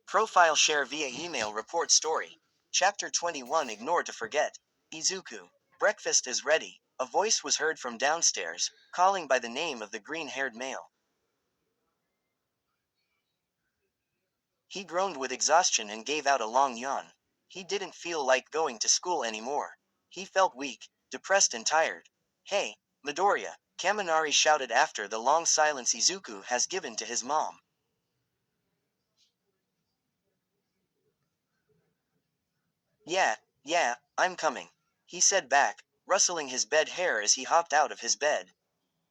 Profile share via email report story. Chapter 21 Ignore to forget. Izuku. Breakfast is ready. A voice was heard from downstairs, calling by the name of the green-haired male. He groaned with exhaustion and gave out a long yawn. He didn't feel like going to school anymore. He felt weak, depressed and tired. Hey, Midoriya, Kaminari shouted after the long silence Izuku has given to his mom. Yeah, I'm coming, he said back, rustling his bed hair as he hopped out of his bed.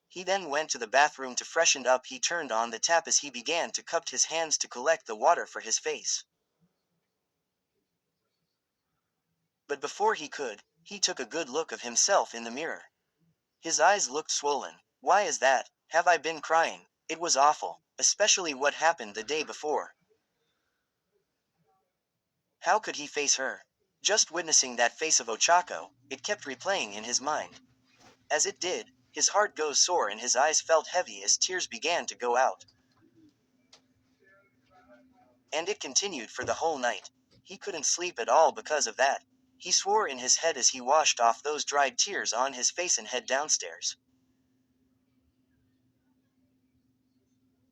He then went to the bathroom to freshen up. He turned on the tap as he began to cup his hands to collect the water for his face. But before he could, he took a good look of himself in the mirror. His eyes looked swollen. Why is that? Have I been crying? It was awful, especially what happened the day before. How could he face her? Just witnessing that face of Ochako, it kept replaying in his mind. As it did, his heart goes sore and his eyes felt heavy as tears began to go out. And it continued for the whole night. He couldn't sleep at all because of that. He swore in his head as he washed off those dried tears on his face and head downstairs.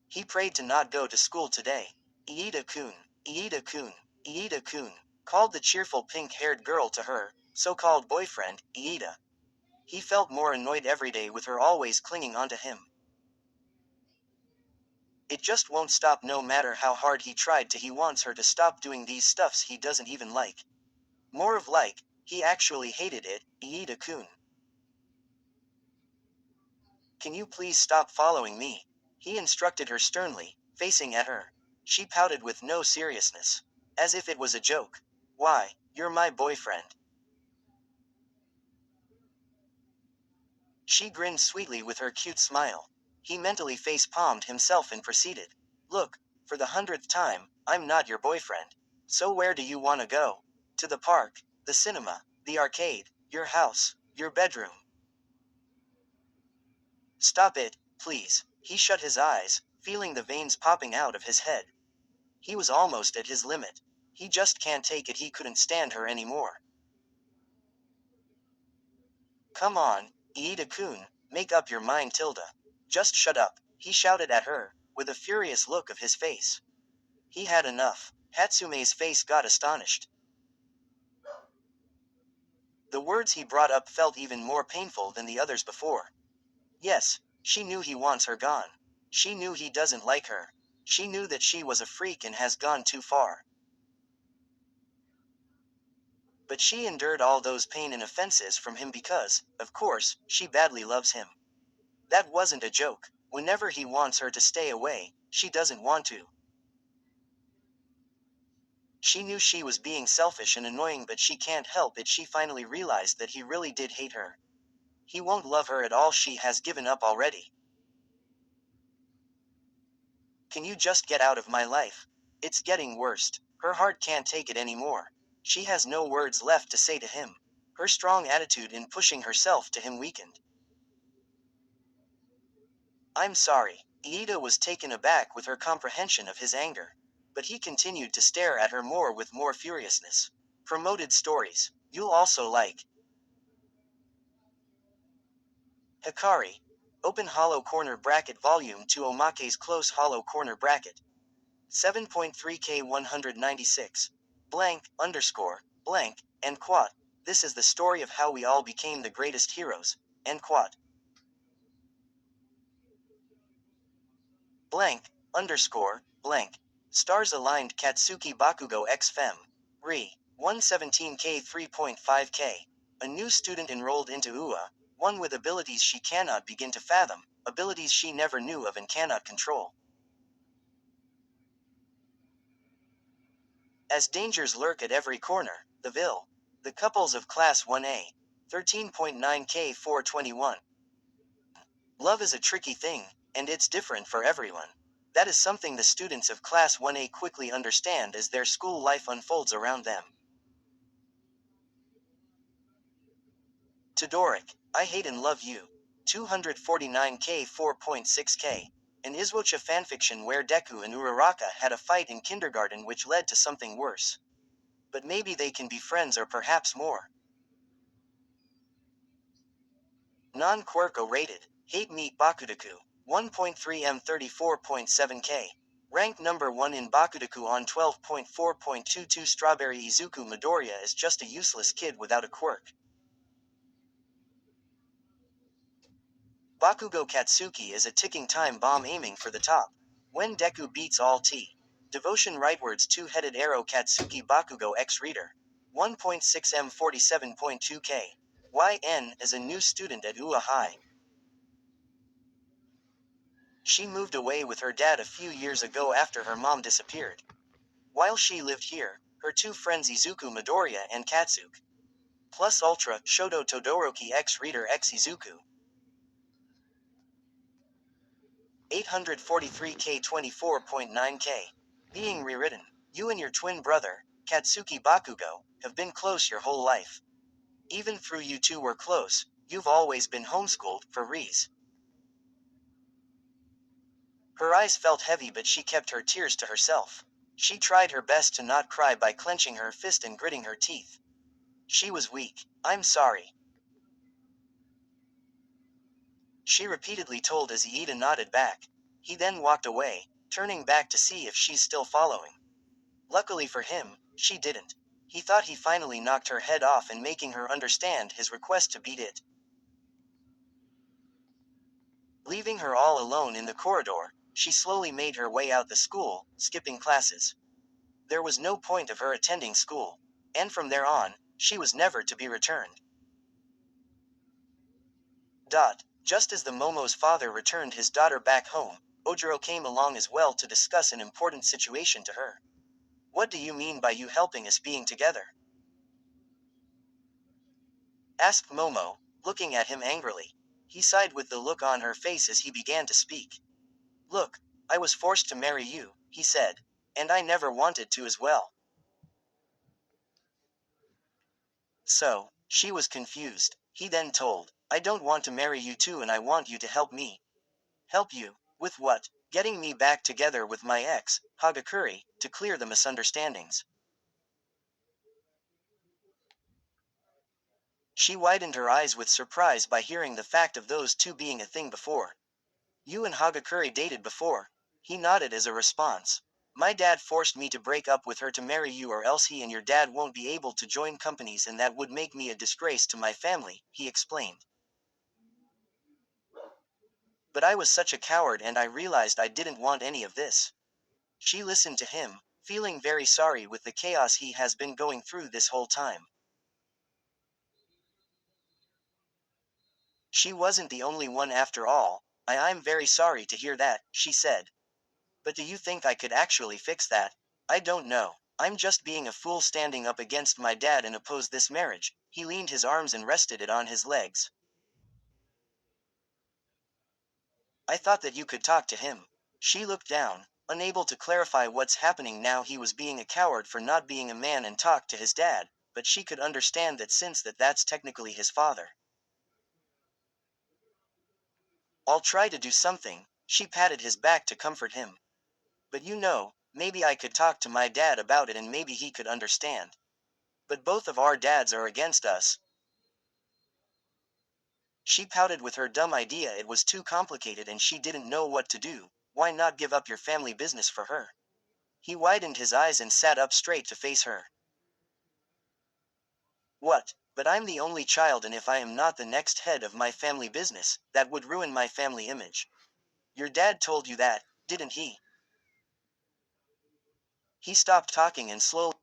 He prayed to not go to school today. Iida-kun, Iida-kun, Iida-kun, called the cheerful pink-haired girl to her so-called boyfriend, Iida. He felt more annoyed every day with her always clinging onto him. It just won't stop no matter how hard he tried to. He wants her to stop doing these stuffs he doesn't even like. More of like, he actually hated it, Iida-kun. Can you please stop following me? He instructed her sternly, facing at her. She pouted with no seriousness. As if it was a joke. Why, you're my boyfriend. She grinned sweetly with her cute smile. He mentally face-palmed himself and proceeded. Look, for the 100th time, I'm not your boyfriend. So where do you want to go? To the park, the cinema, the arcade, your house, your bedroom. Stop it, please. He shut his eyes, feeling the veins popping out of his head. He was almost at his limit. He just can't take it. He couldn't stand her anymore. Come on, Iida-kun, make up your mind, Tilda. Just shut up, he shouted at her, with a furious look of his face. He had enough. Hatsume's face got astonished. The words he brought up felt even more painful than the others before. Yes, she knew he wants her gone. She knew he doesn't like her. She knew that she was a freak and has gone too far. But she endured all those pain and offenses from him because, of course, she badly loves him. That wasn't a joke. Whenever he wants her to stay away, she doesn't want to. She knew she was being selfish and annoying, but she can't help it. She finally realized that he really did hate her. He won't love her at all. She has given up already. Can you just get out of my life? It's getting worse. Her heart can't take it anymore. She has no words left to say to him. Her strong attitude in pushing herself to him weakened. I'm sorry. Iida was taken aback with her comprehension of his anger. But he continued to stare at her more with more furiousness. Promoted stories. You'll also like. Hikari. Open hollow corner bracket volume 2 Omake's close hollow corner bracket. 7.3K 196. Blank, underscore, blank, and quad. This is the story of how we all became the greatest heroes, and quad. Blank, underscore, blank. Stars aligned Katsuki Bakugo X Fem. Re. 117K 3.5K. A new student enrolled into UA, one with abilities she cannot begin to fathom, abilities she never knew of and cannot control. As dangers lurk at every corner, the couples of Class 1A. 13.9K 421. Love is a tricky thing, and it's different for everyone. That is something the students of Class 1A quickly understand as their school life unfolds around them. To Doric, I hate and love you. 249K 4.6K. An Izwocha fanfiction where Deku and Uraraka had a fight in kindergarten which led to something worse. But maybe they can be friends or perhaps more. Non-Quirko rated. Hate Meat Bakudaku. 1.3M 34.7K. Ranked number 1 in Bakudaku on 12.4.22. Strawberry Izuku Midoriya is just a useless kid without a quirk. Bakugo Katsuki is a ticking time bomb aiming for the top. When Deku beats all T. Devotion rightwards two-headed arrow Katsuki Bakugo X Reader. 1.6M 47.2K. YN is a new student at UA High. She moved away with her dad a few years ago after her mom disappeared. While she lived here, her two friends Izuku Midoriya and Katsuki. Plus Ultra Shoto Todoroki X Reader X Izuku. 843K 24.9K. Being rewritten. You and your twin brother, Katsuki Bakugo, have been close your whole life. Even through you two were close, you've always been homeschooled, for Reese. Her eyes felt heavy but she kept her tears to herself. She tried her best to not cry by clenching her fist and gritting her teeth. She was weak. I'm sorry, she repeatedly told as Iida nodded back. He then walked away, turning back to see if she's still following. Luckily for him, she didn't. He thought he finally knocked her head off and making her understand his request to beat it. Leaving her all alone in the corridor, she slowly made her way out the school, skipping classes. There was no point of her attending school. And from there on, she was never to be returned. Just as the Momo's father returned his daughter back home, Ojiro came along as well to discuss an important situation to her. What do you mean by you helping us being together? Asked Momo, looking at him angrily. He sighed with the look on her face as he began to speak. Look, I was forced to marry you, he said. And I never wanted to as well. So, she was confused. He then told, I don't want to marry you too and I want you to help me. Help you? With what? Getting me back together with my ex, Hagakure, to clear the misunderstandings. She widened her eyes with surprise by hearing the fact of those two being a thing before. You and Hagakure dated before. He nodded as a response. My dad forced me to break up with her to marry you or else he and your dad won't be able to join companies and that would make me a disgrace to my family, he explained. But I was such a coward and I realized I didn't want any of this. She listened to him, feeling very sorry with the chaos he has been going through this whole time. She wasn't the only one after all. I'm very sorry to hear that, she said. But do you think I could actually fix that? I don't know. I'm just being a fool standing up against my dad and oppose this marriage. He leaned his arms and rested it on his legs. I thought that you could talk to him. She looked down, unable to clarify what's happening now. He was being a coward for not being a man and talk to his dad, but she could understand that since that's technically his father. I'll try to do something, she patted his back to comfort him. But maybe I could talk to my dad about it and maybe he could understand. But both of our dads are against us. She pouted with her dumb idea. It was too complicated and she didn't know what to do. Why not give up your family business for her? He widened his eyes and sat up straight to face her. What? But I'm the only child and if I am not the next head of my family business, that would ruin my family image. Your dad told you that, didn't he? He stopped talking and slowly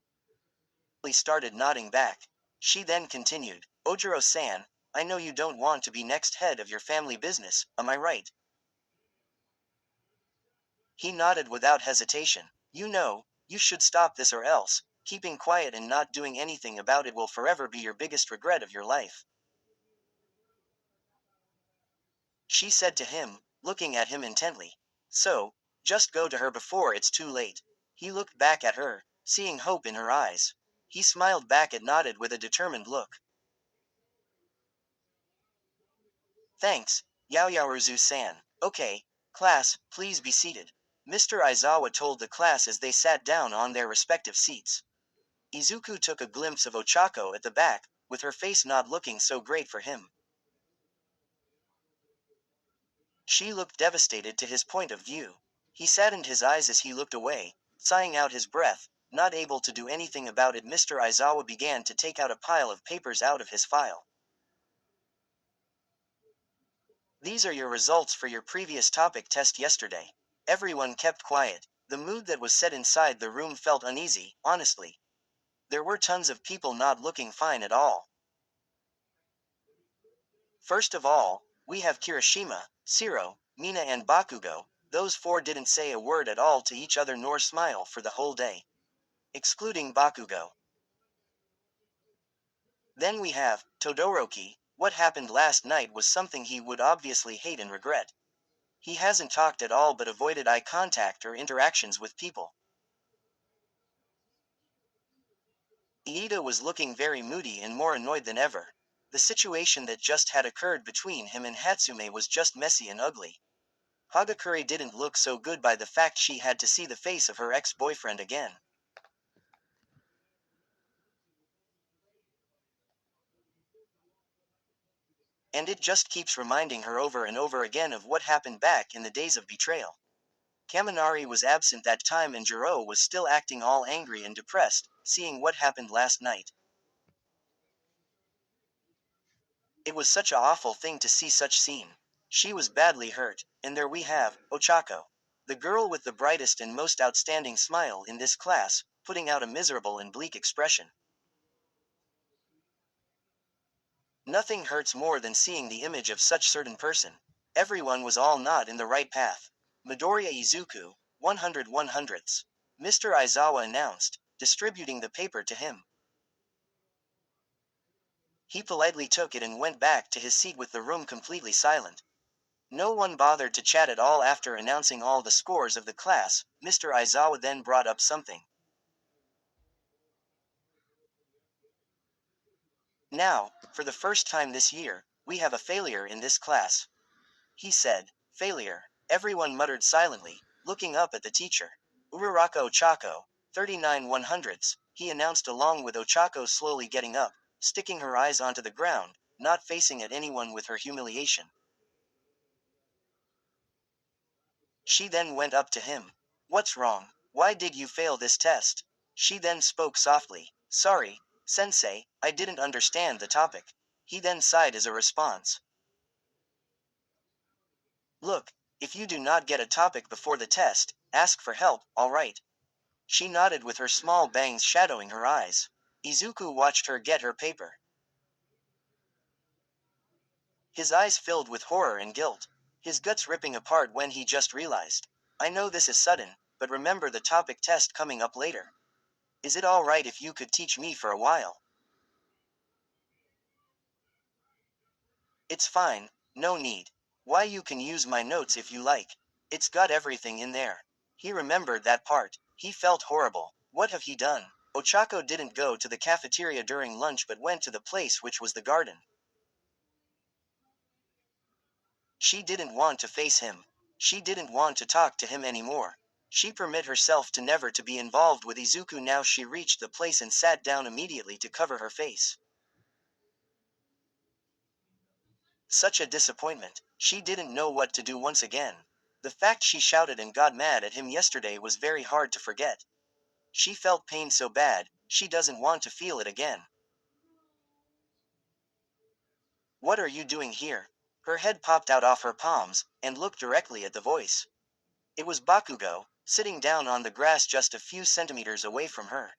started nodding back. She then continued, Ojiro-san, I know you don't want to be next head of your family business, am I right? He nodded without hesitation. You should stop this or else, keeping quiet and not doing anything about it will forever be your biggest regret of your life. She said to him, looking at him intently. So, just go to her before it's too late. He looked back at her, seeing hope in her eyes. He smiled back and nodded with a determined look. Thanks, Yaoyaruzu-san. Okay. Class, please be seated. Mr. Aizawa told the class as they sat down on their respective seats. Izuku took a glimpse of Ochako at the back, with her face not looking so great for him. She looked devastated to his point of view. He saddened his eyes as he looked away, sighing out his breath. Not able to do anything about it, Mr. Aizawa began to take out a pile of papers out of his file. These are your results for your previous topic test yesterday. Everyone kept quiet. The mood that was set inside the room felt uneasy, honestly. There were tons of people not looking fine at all. First of all, we have Kirishima, Shiro, Mina and Bakugo. Those four didn't say a word at all to each other nor smile for the whole day. Excluding Bakugo. Then we have Todoroki. What happened last night was something he would obviously hate and regret. He hasn't talked at all but avoided eye contact or interactions with people. Iida was looking very moody and more annoyed than ever. The situation that just had occurred between him and Hatsume was just messy and ugly. Hagakure didn't look so good by the fact she had to see the face of her ex-boyfriend again. And it just keeps reminding her over and over again of what happened back in the days of betrayal. Kaminari was absent that time and Jiro was still acting all angry and depressed, seeing what happened last night. It was such a awful thing to see such scene. She was badly hurt, and there we have, Ochako. The girl with the brightest and most outstanding smile in this class, putting out a miserable and bleak expression. Nothing hurts more than seeing the image of such certain person. Everyone was all not in the right path. Midoriya Izuku, 100 100ths. Mr. Aizawa announced, distributing the paper to him. He politely took it and went back to his seat with the room completely silent. No one bothered to chat at all after announcing all the scores of the class. Mr. Aizawa then brought up something. Now, for the first time this year, we have a failure in this class. He said, failure. Everyone muttered silently, looking up at the teacher. Uraraka Ochako, 39 100ths, he announced along with Ochako slowly getting up, sticking her eyes onto the ground, not facing at anyone with her humiliation. She then went up to him. What's wrong? Why did you fail this test? She then spoke softly. Sorry, sensei, I didn't understand the topic. He then sighed as a response. Look, if you do not get a topic before the test, ask for help, alright? She nodded with her small bangs shadowing her eyes. Izuku watched her get her paper. His eyes filled with horror and guilt. His guts ripping apart when he just realized. I know this is sudden, but remember the topic test coming up later. Is it alright if you could teach me for a while? It's fine, no need. Why you can use my notes if you like. It's got everything in there. He remembered that part. He felt horrible. What have he done? Ochako didn't go to the cafeteria during lunch but went to the place which was the garden. She didn't want to face him. She didn't want to talk to him anymore. She permit herself to never to be involved with Izuku. Now she reached the place and sat down immediately to cover her face. Such a disappointment. She didn't know what to do once again. The fact she shouted and got mad at him yesterday was very hard to forget. She felt pain so bad, she doesn't want to feel it again. What are you doing here? Her head popped out off her palms, and looked directly at the voice. It was Bakugo, sitting down on the grass just a few centimeters away from her.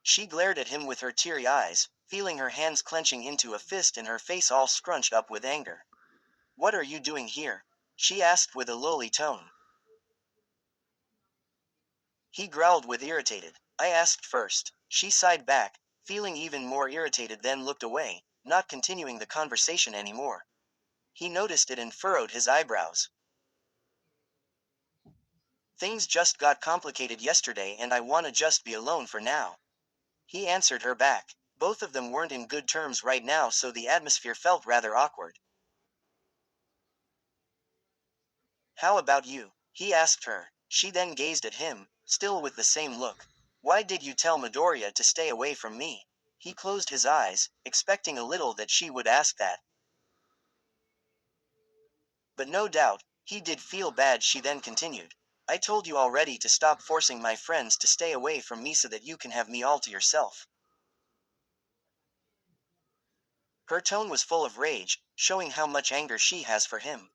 She glared at him with her teary eyes, feeling her hands clenching into a fist and her face all scrunched up with anger. What are you doing here? She asked with a lowly tone. He growled with irritated. I asked first. She sighed back, feeling even more irritated, then looked away, not continuing the conversation anymore. He noticed it and furrowed his eyebrows. Things just got complicated yesterday and I wanna just be alone for now. He answered her back. Both of them weren't in good terms right now, so the atmosphere felt rather awkward. How about you? He asked her. She then gazed at him, still with the same look. Why did you tell Midoriya to stay away from me? He closed his eyes, expecting a little that she would ask that. But no doubt, he did feel bad. She then continued. I told you already to stop forcing my friends to stay away from me so that you can have me all to yourself. Her tone was full of rage, showing how much anger she has for him.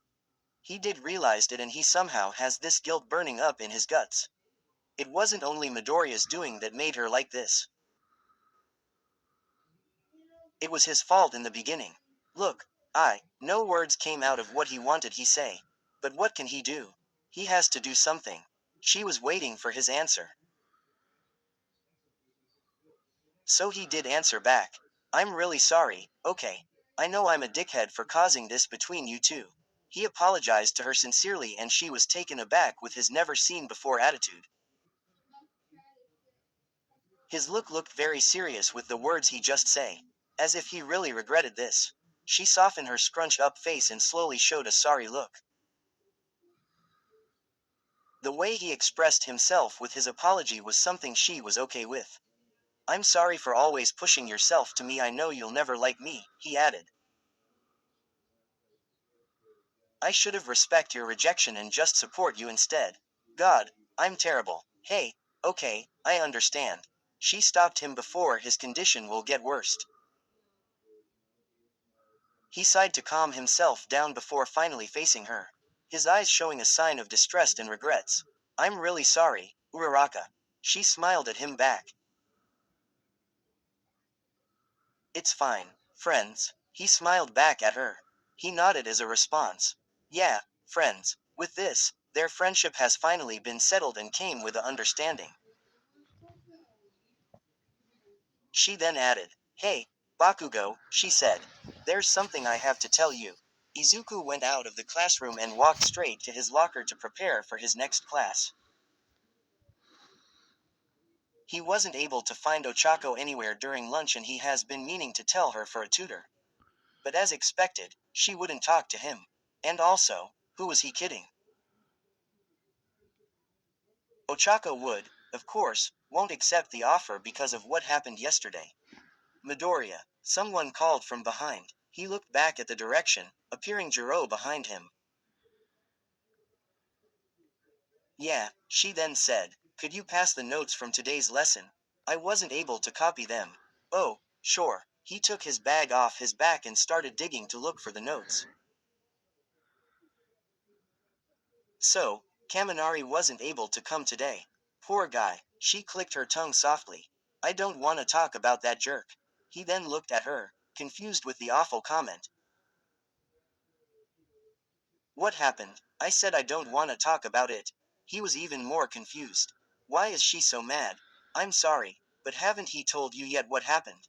He did realize it and he somehow has this guilt burning up in his guts. It wasn't only Midoriya's doing that made her like this. It was his fault in the beginning. Look, no words came out of what he wanted he say. But what can he do? He has to do something. She was waiting for his answer. So he did answer back. I'm really sorry, okay. I know I'm a dickhead for causing this between you two. He apologized to her sincerely and she was taken aback with his never seen before attitude. His look looked very serious with the words he just say. As if he really regretted this. She softened her scrunched up face and slowly showed a sorry look. The way he expressed himself with his apology was something she was okay with. I'm sorry for always pushing yourself to me. I know you'll never like me, he added. I should have respect your rejection and just support you instead. God, I'm terrible. Hey, okay, I understand. She stopped him before his condition will get worse. He sighed to calm himself down before finally facing her. His eyes showing a sign of distress and regrets. I'm really sorry, Uraraka. She smiled at him back. It's fine, friends. He smiled back at her. He nodded as a response. Yeah, friends. With this, their friendship has finally been settled and came with a understanding. She then added, Hey, Bakugo, she said. There's something I have to tell you. Izuku went out of the classroom and walked straight to his locker to prepare for his next class. He wasn't able to find Ochako anywhere during lunch and he has been meaning to tell her for a tutor. But as expected, she wouldn't talk to him. And also, who was he kidding? Ochako would, of course, won't accept the offer because of what happened yesterday. Midoriya, someone called from behind. He looked back at the direction, appearing Jiro behind him. Yeah, she then said. Could you pass the notes from today's lesson? I wasn't able to copy them. Oh, sure. He took his bag off his back and started digging to look for the notes. So, Kaminari wasn't able to come today. Poor guy, she clicked her tongue softly. I don't want to talk about that jerk. He then looked at her, confused with the awful comment. What happened? I said I don't want to talk about it. He was even more confused. Why is she so mad? I'm sorry, but haven't he told you yet what happened?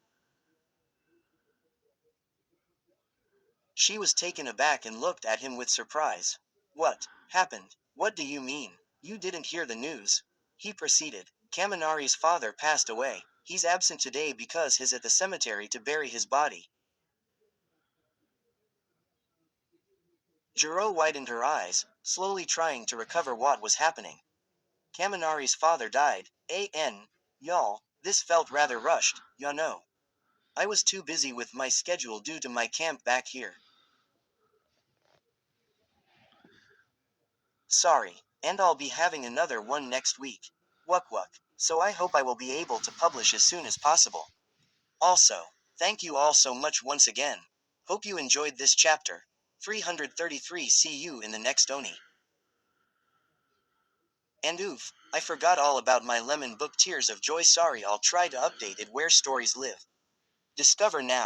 She was taken aback and looked at him with surprise. What happened? What do you mean? You didn't hear the news? He proceeded. Kaminari's father passed away. He's absent today because he's at the cemetery to bury his body. Jiro widened her eyes, slowly trying to recover what was happening. Kaminari's father died. Y'all, this felt rather rushed, ya know. I was too busy with my schedule due to my camp back here. Sorry, and I'll be having another one next week. Wuck wuck. So I hope I will be able to publish as soon as possible. Also, thank you all so much once again. Hope you enjoyed this chapter. 333. See you in the next Oni. And oof, I forgot all about my lemon book Tears of Joy. Sorry, I'll try to update it where stories live. Discover now.